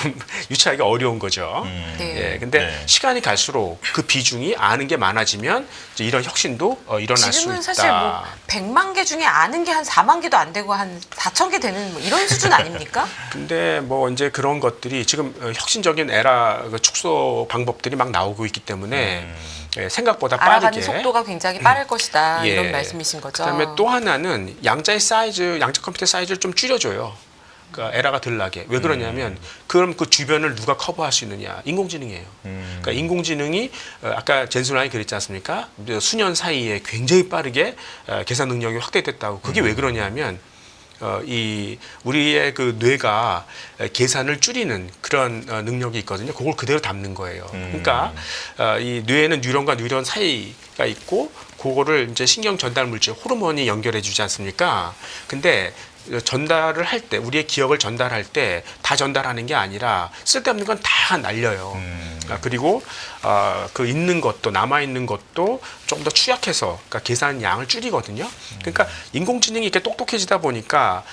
유추하기가 어려운 거죠. 네. 예, 근데 네. 시간이 갈수록 그 비중이 아는 게 많아지면 이제 이런 혁신도 일어날 수 지금은 있다. 사실 뭐 100만 개 중에 아는 게 한 4만 개도 안 되고 한 4천 개 되는 뭐 이런 수준 아닙니까? 근데 뭐 이제 그런 것들이 지금 혁신적인 에라 그 축소 방법들이 막 나오고 있기 때문에 예, 생각보다 알아가는 빠르게 속도가 굉장히 빠를 것이다 예. 이런 말씀이신 거죠. 그다음에 또 하나는 양자 컴퓨터 사이즈를 좀 줄여줘요. 그러니까 에라가 덜 나게. 왜 그러냐면 그럼 그 주변을 누가 커버할 수 있느냐? 인공지능이에요. 그러니까 인공지능이 아까 젠슨왕이 그랬지 않습니까? 수년 사이에 굉장히 빠르게 계산 능력이 확대됐다고. 그게 왜 그러냐면 이 우리의 그 뇌가 계산을 줄이는 그런 능력이 있거든요. 그걸 그대로 담는 거예요. 그러니까 이 뇌에는 뉴런과 뉴런 사이가 있고 그거를 이제 신경 전달 물질 호르몬이 연결해 주지 않습니까? 근데 전달을 할 때 우리의 기억을 전달할 때 다 전달하는 게 아니라 쓸데없는 건 다 날려요. 그리고 그 있는 것도 남아 있는 것도 좀 더 추약해서 그러니까 계산 양을 줄이거든요. 그러니까 인공지능이 이렇게 똑똑해지다 보니까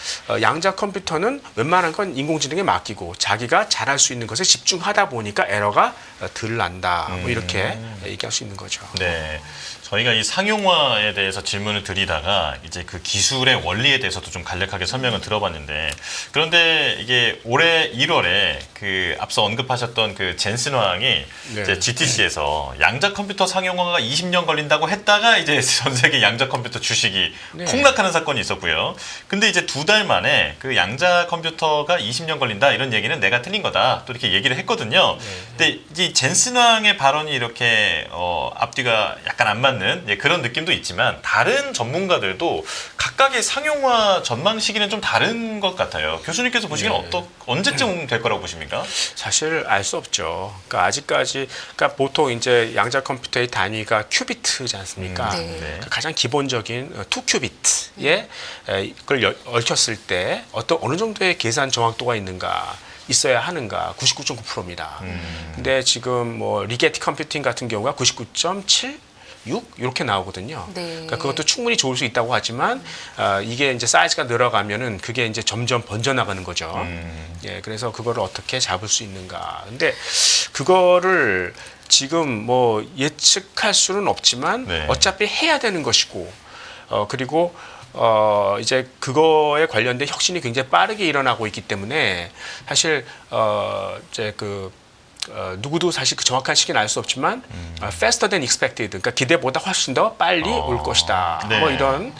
양자 컴퓨터는 웬만한 건 인공지능에 맡기고 자기가 잘할 수 있는 것에 집중하다 보니까 에러가 덜 난다. 뭐 이렇게 얘기할 수 있는 거죠. 네. 저희가 이 상용화에 대해서 질문을 드리다가 이제 그 기술의 원리에 대해서도 좀 간략하게 설명을 들어봤는데 그런데 이게 올해 1월에 그 앞서 언급하셨던 그 젠슨 왕이 네. 이제 GTC에서 양자 컴퓨터 상용화가 20년 걸린다고 했다가 이제 전 세계 양자 컴퓨터 주식이 네. 폭락하는 사건이 있었고요. 근데 이제 2달 만에 그 양자 컴퓨터가 20년 걸린다 이런 얘기는 내가 틀린 거다 또 이렇게 얘기를 했거든요. 근데 이 젠슨 왕의 발언이 이렇게 앞뒤가 약간 안 맞는 그런 느낌도 있지만 다른 전문가들도 각각의 상용화 전망 시기는 좀 다른 것 같아요. 교수님께서 보시기에는 언제쯤 될 거라고 보십니까? 사실 알 수 없죠. 그러니까 아직까지 그러니까 보통 이제 양자 컴퓨터의 단위가 큐비트지 않습니까? 네. 그러니까 가장 기본적인 2큐비트에 그걸 얽혔을 때 어느 정도의 계산 정확도가 있는가 있어야 하는가 99.9%입니다. 근데 지금 뭐 리게티 컴퓨팅 같은 경우가 99.7 6 이렇게 나오거든요. 네. 그러니까 그것도 충분히 좋을 수 있다고 하지만 이게 이제 사이즈가 늘어가면은 그게 이제 점점 번져나가는 거죠. 예, 그래서 그거를 어떻게 잡을 수 있는가. 근데 그거를 지금 뭐 예측할 수는 없지만 네. 어차피 해야 되는 것이고 그리고 이제 그거에 관련된 혁신이 굉장히 빠르게 일어나고 있기 때문에 사실 이제 누구도 사실 그 정확한 시기는 알 수 없지만 faster than expected, 그러니까 기대보다 훨씬 더 빨리 올 것이다. 네. 뭐 이런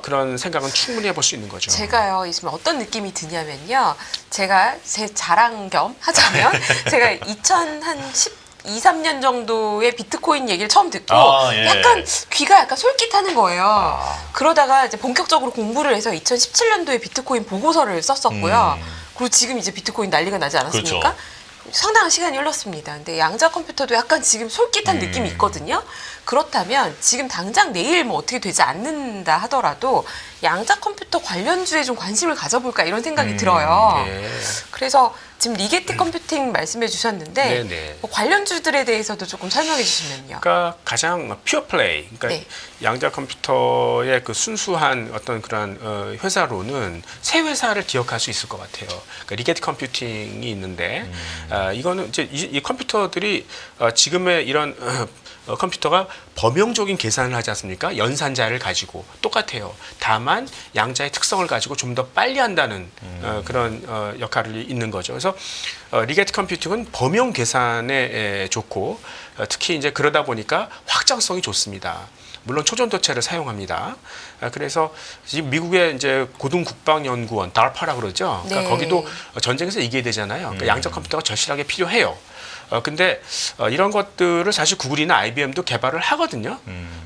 그런 생각은 충분히 해볼 수 있는 거죠. 제가요, 지금 어떤 느낌이 드냐면요. 제가 제 자랑 겸 하자면 제가 2012, 3년 정도의 비트코인 얘기를 처음 듣고 예. 약간 귀가 약간 솔깃하는 거예요. 그러다가 이제 본격적으로 공부를 해서 2017년도에 비트코인 보고서를 썼었고요. 그리고 지금 이제 비트코인 난리가 나지 않았습니까? 그렇죠. 상당한 시간이 흘렀습니다. 근데 양자 컴퓨터도 약간 지금 솔깃한 느낌이 있거든요. 그렇다면 지금 당장 내일 뭐 어떻게 되지 않는다 하더라도 양자 컴퓨터 관련주에 좀 관심을 가져볼까 이런 생각이 들어요. 네. 그래서 지금 리게티 컴퓨팅 말씀해 주셨는데 네네. 뭐 관련주들에 대해서도 조금 설명해 주시면요. 그러니까 가장 퓨어 플레이, 그러니까 네. 양자 컴퓨터의 그 순수한 어떤 그런 회사로는 세 회사를 기억할 수 있을 것 같아요. 그러니까 리게티 컴퓨팅이 있는데 이거는 이제 이 컴퓨터들이 지금의 이런 컴퓨터가 범용적인 계산을 하지 않습니까? 연산자를 가지고 똑같아요. 다만 양자의 특성을 가지고 좀 더 빨리 한다는 그런 역할을 있는 거죠. 그래서 리게티 컴퓨팅은 범용 계산에 좋고 특히 이제 그러다 보니까 확장성이 좋습니다. 물론 초전도체를 사용합니다. 그래서 지금 미국의 이제 고등국방연구원 DARPA라고 그러죠. 그러니까 네. 거기도 전쟁에서 이겨야 되잖아요. 그러니까 양자 컴퓨터가 절실하게 필요해요. 근데 이런 것들을 사실 구글이나 IBM도 개발을 하거든요.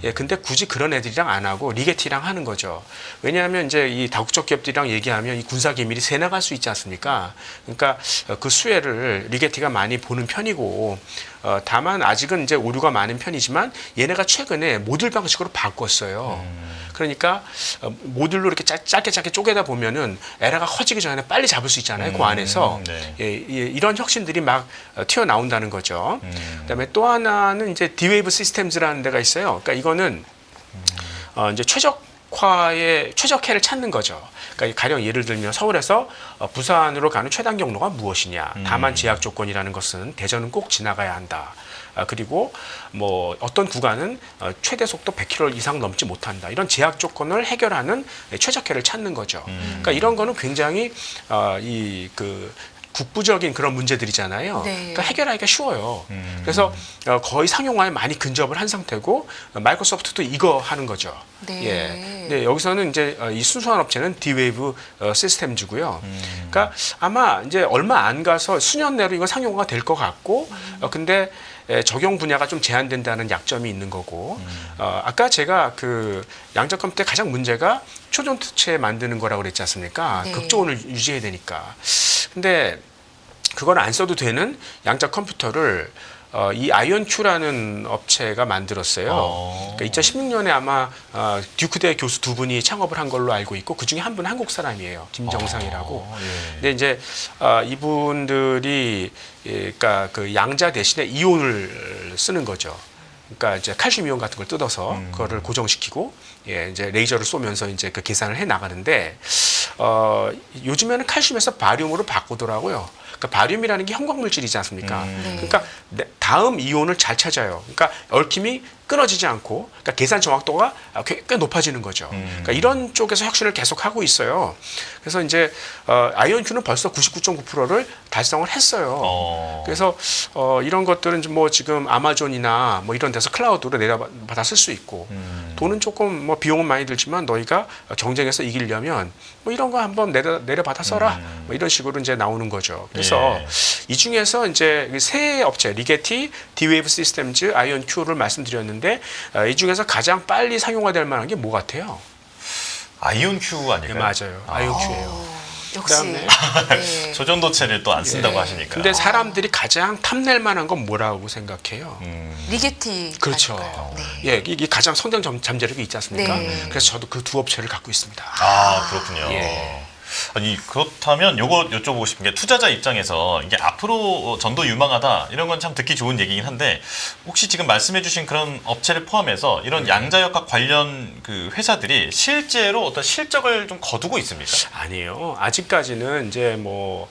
예, 근데 굳이 그런 애들이랑 안 하고 리게티랑 하는 거죠. 왜냐하면 이제 이 다국적 기업들이랑 얘기하면 이 군사 기밀이 새 나갈 수 있지 않습니까? 그러니까 그 수혜를 리게티가 많이 보는 편이고 다만 아직은 이제 오류가 많은 편이지만 얘네가 최근에 모듈 방식으로 바꿨어요. 그러니까 모듈로 이렇게 짧게 쪼개다 보면은 에러가 커지기 전에 빨리 잡을 수 있잖아요. 그 안에서 네. 이런 혁신들이 막 튀어나온다는 거죠. 그다음에 또 하나는 이제 D-Wave Systems라는 데가 있어요. 그러니까 이거는 이제 최적화를 찾는 거죠. 그러니까 가령 예를 들면 서울에서 부산으로 가는 최단 경로가 무엇이냐. 다만 제약 조건이라는 것은 대전은 꼭 지나가야 한다. 그리고 뭐 어떤 구간은 최대 속도 100km 이상 넘지 못한다. 이런 제약 조건을 해결하는 최적화를 찾는 거죠. 그러니까 이런 거는 굉장히 국부적인 그런 문제들이잖아요. 네. 그러니까 해결하기가 쉬워요. 그래서 거의 상용화에 많이 근접을 한 상태고 마이크로소프트도 이거 하는 거죠. 네. 예. 네, 여기서는 이제 이 순수한 업체는 D-Wave 시스템즈고요. 그러니까 아마 이제 얼마 안 가서 수년 내로 이건 상용화가 될 것 같고, 근데 적용 분야가 좀 제한된다는 약점이 있는 거고, 아까 제가 그 양자 컴퓨터의 가장 문제가 초전투체 만드는 거라고 그랬지 않습니까? 네. 극조온을 유지해야 되니까. 근데 그걸 안 써도 되는 양자 컴퓨터를 이 아이언큐라는 업체가 만들었어요. 그러니까 2016년에 아마 듀크대 교수 두 분이 창업을 한 걸로 알고 있고 그 중에 한 분은 한국 사람이에요. 김정상이라고. 예. 근데 이제 이분들이 그러니까 그 양자 대신에 이온을 쓰는 거죠. 그러니까 이제 칼슘 이온 같은 걸 뜯어서 그거를 고정시키고 이제 레이저를 쏘면서 이제 그 계산을 해 나가는데 요즘에는 칼슘에서 바륨으로 바꾸더라고요. 그러니까 바륨이라는 게 형광 물질이지 않습니까? 네. 그러니까 다음 이온을 잘 찾아요. 그러니까 얽힘이 끊어지지 않고, 그러니까 계산 정확도가 꽤 높아지는 거죠. 그러니까 이런 쪽에서 혁신을 계속 하고 있어요. 그래서 이제 아이언큐는 벌써 99.9%를 달성을 했어요. 그래서 이런 것들은 뭐 지금 아마존이나 뭐 이런 데서 클라우드로 내려받아 쓸 수 있고, 돈은 조금 뭐 비용은 많이 들지만 너희가 경쟁에서 이기려면 뭐 이런 거 한번 내려받아 써라. 뭐 이런 식으로 이제 나오는 거죠. 그래서 예. 이 중에서 이제 세 업체 리게티, D-Wave Systems, 아이언큐를 말씀드렸는데 이 중에서 가장 빨리 상용화될 만한 게 뭐 같아요? 아이온큐 네, 아닐까요? 맞아요. 아이언큐예요. 역시. 그다음에 네. 조전도체를 또 안 쓴다고 예. 하시니까. 근데 사람들이 가장 탐낼 만한 건 뭐라고 생각해요? 리게티. 그렇죠. 아닐까요? 네. 예, 이게 가장 성장 잠재력이 있지 않습니까? 네. 그래서 저도 그 두 업체를 갖고 있습니다. 아, 그렇군요. 예. 아니, 그렇다면 요거 여쭤보고 싶은 게 투자자 입장에서 이게 앞으로 전도 유망하다 이런 건 참 듣기 좋은 얘기긴 한데 혹시 지금 말씀해 주신 그런 업체를 포함해서 이런 양자역학 관련 그 회사들이 실제로 어떤 실적을 좀 거두고 있습니까? 아니에요. 아직까지는 이제 뭐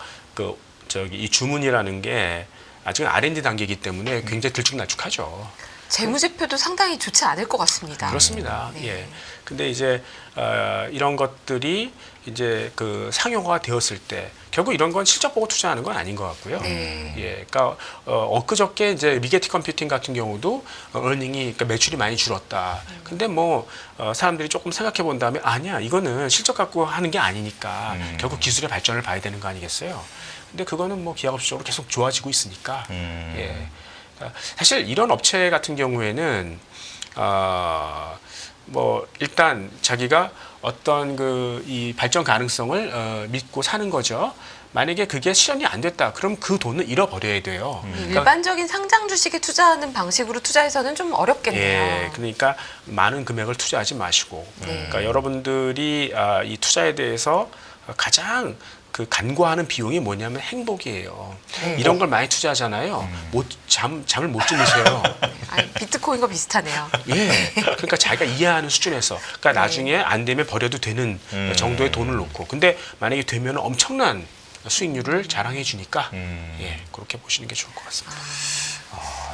이 주문이라는 게 아직 R&D 단계이기 때문에 굉장히 들쭉날쭉하죠. 재무제표도 상당히 좋지 않을 것 같습니다. 그렇습니다. 네. 예. 근데 이제 이런 것들이 이제 그 상용화가 되었을 때 결국 이런 건 실적 보고 투자하는 건 아닌 것 같고요. 네. 예. 그러니까 엊그저께 이제 리게티 컴퓨팅 같은 경우도 그러니까 매출이 많이 줄었다. 근데 뭐 사람들이 조금 생각해 본 다음에 아니야 이거는 실적 갖고 하는 게 아니니까 결국 기술의 발전을 봐야 되는 거 아니겠어요? 근데 그거는 뭐 기하급수적으로 계속 좋아지고 있으니까. 예. 사실 이런 업체 같은 경우에는 뭐 일단 자기가 어떤 이 발전 가능성을 믿고 사는 거죠. 만약에 그게 실현이 안 됐다, 그럼 그 돈을 잃어버려야 돼요. 그러니까, 일반적인 상장 주식에 투자하는 방식으로 투자해서는 좀 어렵겠네요. 예, 그러니까 많은 금액을 투자하지 마시고, 그러니까 여러분들이 이 투자에 대해서 가장 그 간과하는 비용이 뭐냐면 행복이에요. 이런 걸 많이 투자하잖아요. 잠을 못 주무세요. 아니, 비트코인과 비슷하네요. 예. 그러니까 자기가 이해하는 수준에서, 그러니까 나중에 안 되면 버려도 되는 정도의 돈을 놓고, 근데 만약에 되면 엄청난 수익률을 자랑해 주니까 예, 그렇게 보시는 게 좋을 것 같습니다.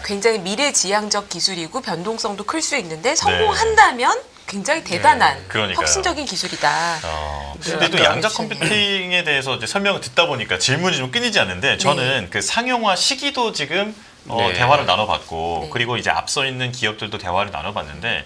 굉장히 미래지향적 기술이고 변동성도 클 수 있는데 성공한다면 굉장히 대단한 그러니까요. 혁신적인 기술이다. 근데 또 그러니까 양자 컴퓨팅에 대해서 이제 설명을 듣다 보니까 질문이 좀 끊이지 않는데 저는 그 상용화 시기도 지금 네. 대화를 나눠봤고 네. 그리고 이제 앞서 있는 기업들도 대화를 나눠봤는데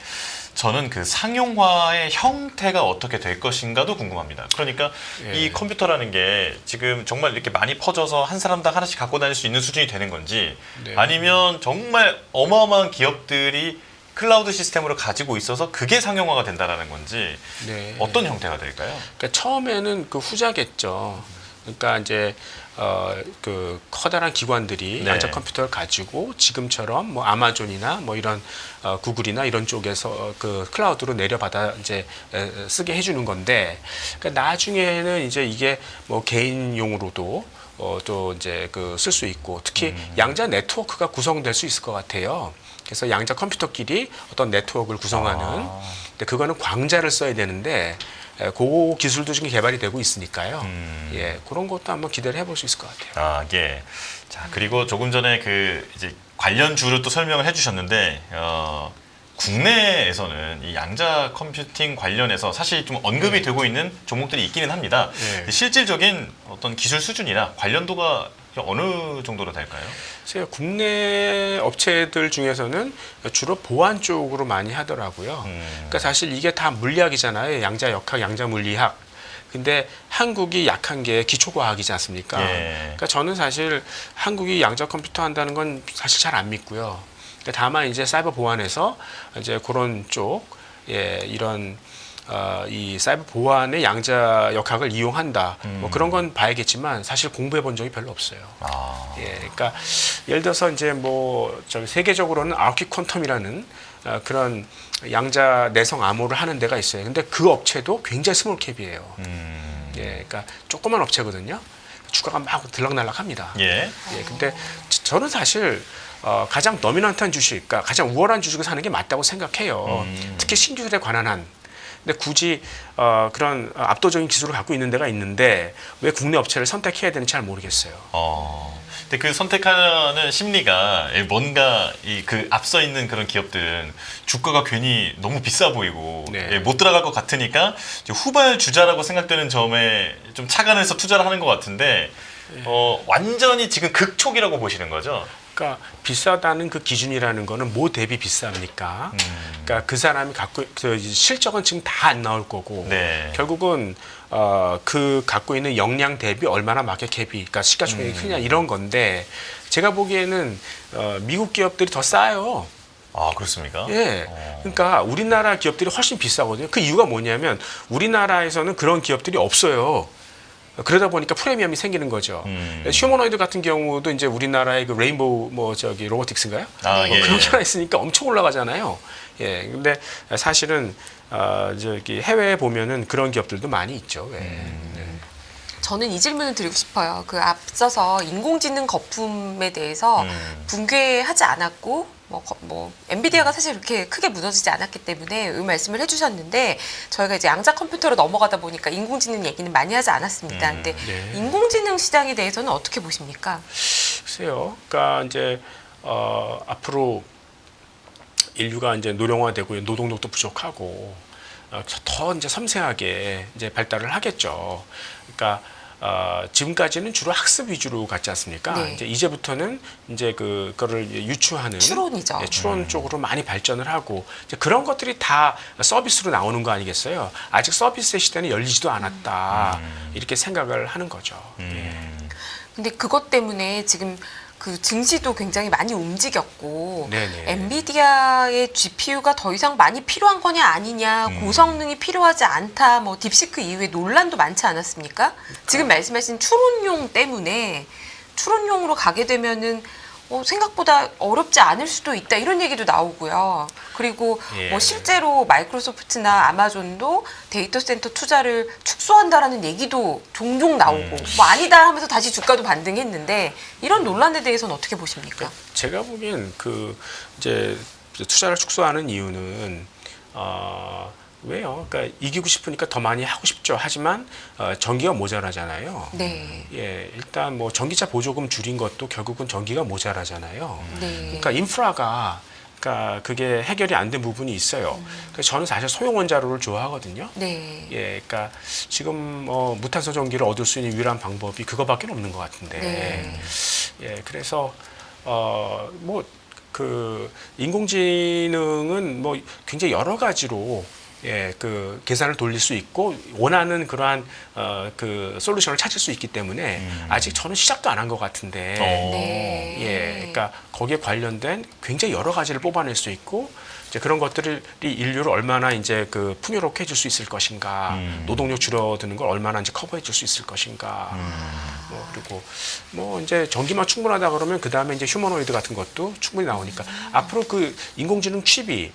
저는 그 상용화의 형태가 어떻게 될 것인가도 궁금합니다. 그러니까 예. 이 컴퓨터라는 게 지금 정말 이렇게 많이 퍼져서 한 사람당 하나씩 갖고 다닐 수 있는 수준이 되는 건지 네. 아니면 정말 어마어마한 기업들이 클라우드 시스템으로 가지고 있어서 그게 상용화가 된다라는 건지 네. 어떤 형태가 될까요? 그러니까 처음에는 그 후자겠죠. 그러니까 이제 그 커다란 기관들이 네. 양자 컴퓨터를 가지고 지금처럼 뭐 아마존이나 뭐 이런 구글이나 이런 쪽에서 그 클라우드로 내려받아 이제 쓰게 해주는 건데, 그러니까 나중에는 이제 이게 뭐 개인용으로도 또 이제 그 쓸 수 있고, 특히 양자 네트워크가 구성될 수 있을 것 같아요. 그래서 양자 컴퓨터끼리 어떤 네트워크를 구성하는. 근데 그거는 광자를 써야 되는데 그 기술도 지금 개발이 되고 있으니까요. 예, 그런 것도 한번 기대를 해볼 수 있을 것 같아요. 아, 예. 자, 그리고 조금 전에 그 이제 관련 주를 또 설명을 해주셨는데, 국내에서는 이 양자 컴퓨팅 관련해서 사실 좀 언급이 되고 있는 종목들이 있기는 합니다. 네. 실질적인 어떤 기술 수준이나 관련도가 어느 정도로 될까요? 글쎄요, 국내 업체들 중에서는 주로 보안 쪽으로 많이 하더라고요. 그러니까 사실 이게 다 물리학이잖아요. 양자 역학, 양자 물리학. 근데 한국이 약한 게 기초과학이지 않습니까? 예. 그러니까 저는 사실 한국이 양자 컴퓨터 한다는 건 사실 잘 안 믿고요. 그러니까 다만 이제 사이버 보안에서 이제 그런 쪽, 예, 이런 이 사이버 보안의 양자 역학을 이용한다. 뭐 그런 건 봐야겠지만 사실 공부해 본 적이 별로 없어요. 아, 예, 그러니까 예를 들어서 이제 뭐 저기 세계적으로는 아키 퀀텀이라는 그런 양자 내성 암호를 하는 데가 있어요. 근데 그 업체도 굉장히 스몰캡이에요. 예, 그러니까 조그만 업체거든요. 주가가 막 들락날락합니다. 예. 예, 근데 저는 사실 가장 너미넌트한 주식, 그러니까 가장 우월한 주식을 사는 게 맞다고 생각해요. 특히 신규들에 관한 한. 근데 굳이 그런 압도적인 기술을 갖고 있는 데가 있는데 왜 국내 업체를 선택해야 되는지 잘 모르겠어요. 근데 그 선택하는 심리가 뭔가 그 앞서 있는 그런 기업들은 주가가 괜히 너무 비싸 보이고 네. 못 들어갈 것 같으니까 이제 후발 주자라고 생각되는 점에 좀 착안해서 투자를 하는 것 같은데 완전히 지금 극초기라고 보시는 거죠? 그러니까 비싸다는 그 기준이라는 거는 뭐 대비 비쌉니까? 그러니까 그 사람이 갖고 그 실적은 지금 다 안 나올 거고 네. 결국은 그 갖고 있는 역량 대비 얼마나 마켓캡이, 그러니까 시가총액이 크냐 이런 건데 제가 보기에는 미국 기업들이 더 싸요. 아, 그렇습니까? 예. 그러니까 우리나라 기업들이 훨씬 비싸거든요. 그 이유가 뭐냐면 우리나라에서는 그런 기업들이 없어요. 그러다 보니까 프리미엄이 생기는 거죠. 휴머노이드 같은 경우도 이제 우리나라의 그 레인보우 뭐 저기 로보틱스인가요? 아, 뭐 예. 그런 게 하나 있으니까 엄청 올라가잖아요. 예. 근데 사실은 저기 해외에 보면은 그런 기업들도 많이 있죠. 예. 네. 저는 이 질문을 드리고 싶어요. 그 앞서서 인공지능 거품에 대해서 붕괴하지 않았고 뭐 엔비디아가 사실 그렇게 크게 무너지지 않았기 때문에 이 말씀을 해주셨는데 저희가 이제 양자 컴퓨터로 넘어가다 보니까 인공지능 얘기는 많이 하지 않았습니다. 근데 네. 인공지능 시장에 대해서는 어떻게 보십니까? 글쎄요. 그러니까 이제 앞으로 인류가 이제 노령화되고 노동력도 부족하고 더 이제 섬세하게 이제 발달을 하겠죠. 그러니까 지금까지는 주로 학습 위주로 갔지 않습니까? 네. 이제부터는 이제 그거를 유추하는 추론이죠. 예, 추론 쪽으로 많이 발전을 하고 이제 그런 것들이 다 서비스로 나오는 거 아니겠어요? 아직 서비스의 시대는 열리지도 않았다 이렇게 생각을 하는 거죠. 예. 근데 그것 때문에 지금 그 증시도 굉장히 많이 움직였고 네네. 엔비디아의 GPU가 더 이상 많이 필요한 거냐 아니냐 고성능이 필요하지 않다 뭐 딥시크 이후에 논란도 많지 않았습니까? 지금 말씀하신 추론용 때문에 추론용으로 가게 되면은 생각보다 어렵지 않을 수도 있다 이런 얘기도 나오고요. 그리고 예. 뭐 실제로 마이크로소프트나 아마존도 데이터 센터 투자를 축소한다라는 얘기도 종종 나오고 뭐 아니다 하면서 다시 주가도 반등했는데 이런 논란에 대해서는 어떻게 보십니까? 제가 보기엔 그 이제 투자를 축소하는 이유는 왜요? 그러니까 이기고 싶으니까 더 많이 하고 싶죠. 하지만 전기가 모자라잖아요. 네. 예, 일단 뭐 전기차 보조금 줄인 것도 결국은 전기가 모자라잖아요. 네. 그러니까 인프라가 그러니까 그게 해결이 안 된 부분이 있어요. 그래서 저는 사실 소형 원자로를 좋아하거든요. 네. 예, 그러니까 지금 무탄소 전기를 얻을 수 있는 유일한 방법이 그거밖에 없는 것 같은데. 네. 예, 그래서 뭐 그 인공지능은 뭐 굉장히 여러 가지로 그 계산을 돌릴 수 있고 원하는 그러한 그 솔루션을 찾을 수 있기 때문에 아직 저는 시작도 안 한 것 같은데 네. 그러니까 거기에 관련된 굉장히 여러 가지를 뽑아낼 수 있고 이제 그런 것들이 인류를 얼마나 이제 그 풍요롭게 해줄 수 있을 것인가, 노동력 줄어드는 걸 얼마나 이제 커버해줄 수 있을 것인가, 뭐 그리고 뭐 이제 전기만 충분하다 그러면 그 다음에 이제 휴머노이드 같은 것도 충분히 나오니까 앞으로 그 인공지능 칩이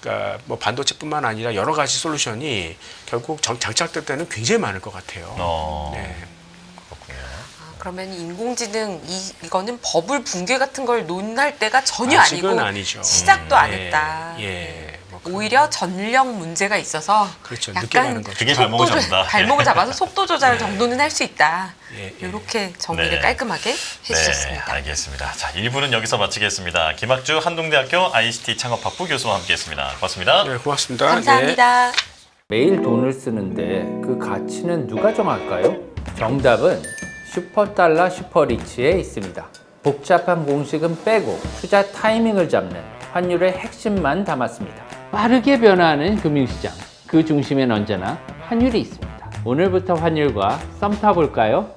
그러니까 뭐 반도체뿐만 아니라 여러 가지 솔루션이 결국 장착될 때는 굉장히 많을 것 같아요. 네. 그러면 인공지능 이거는 버블 붕괴 같은 걸 논할 때가 전혀 아직은 아니고 아니죠. 시작도 안 했다. 뭐 오히려 전력 문제가 있어서 그렇죠. 늦게 가는 약간 거죠. 그게 발목을 잡는다. 발목을 잡아서 속도 조절 정도는 할 수 있다. 예. 이렇게 정리를 네. 깔끔하게 해주셨습니다. 네, 알겠습니다. 자, 1부는 여기서 마치겠습니다. 김학주 한동대학교 ICT 창업학부 교수와 함께했습니다. 고맙습니다. 네, 고맙습니다. 감사합니다. 매일 돈을 쓰는데 그 가치는 누가 정할까요? 정답은 슈퍼달러 슈퍼리치에 있습니다. 복잡한 공식은 빼고 투자 타이밍을 잡는 환율의 핵심만 담았습니다. 빠르게 변화하는 금융시장, 그 중심엔 언제나 환율이 있습니다. 오늘부터 환율과 썸 타볼까요?